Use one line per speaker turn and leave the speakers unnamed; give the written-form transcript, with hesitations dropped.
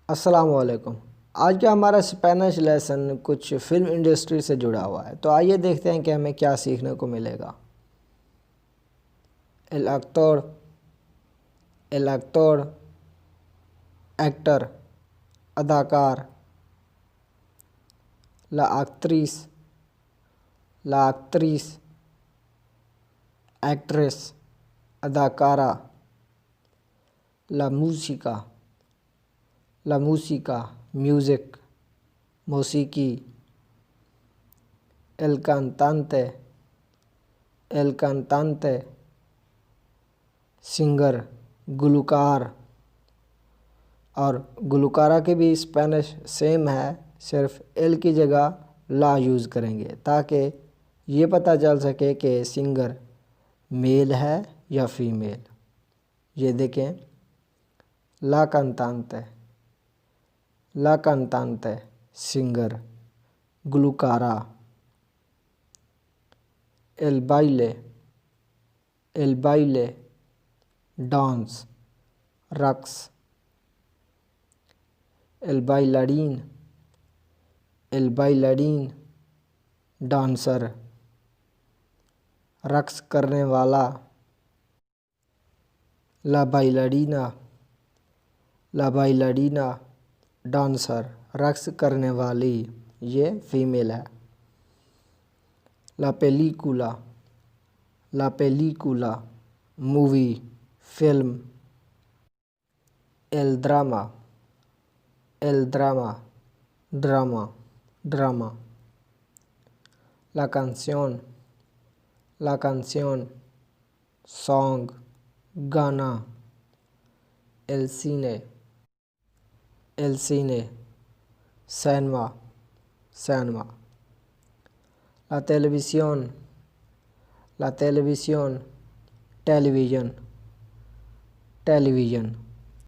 अस्सलाम वालेकुम। आज का हमारा स्पेनिश लेसन कुछ फिल्म इंडस्ट्री से जुड़ा हुआ है, तो आइए देखते हैं कि हमें क्या सीखने को मिलेगा। एल एक्टर, एल एक्टर, एक्टर, अदाकार। ला एक्ट्रिस, ला एक्ट्रिस, एक्ट्रेस, अदाकारा। ला मूसिका, ला मूसिका, म्यूज़िक, मौसीकी। एल कांतांते, एल कांतांते, सिंगर, गुलकार। और गुलकारा के भी स्पेनिश सेम है, सिर्फ एल की जगह ला यूज़ करेंगे ताकि ये पता चल सके कि सिंगर मेल है या फीमेल। ये देखें, ला कांतांते, ला कांतांते सिंगर, गुलकारा। एल बाइले, एल बाइले डांस, रक्स। एल बाइलारीन, एल बाइलारीन डांसर, रक्स करने वाला। ला बाइलारीना, ला बाइलारीना डांसर, रक्स करने वाली, ये फीमेल है। ला पेलिकुला, ला पेलिकुला मूवी, फिल्म। एल ड्रामा, एल ड्रामा ड्रामा, ड्रामा। ला canción, ला canción सॉन्ग, गाना। एल सीने, एल सीने सिनेमा, सिनेमा। ला टेलीविज़न, ला टेलीविज़न टेलीविज़न, टेलीविज़न।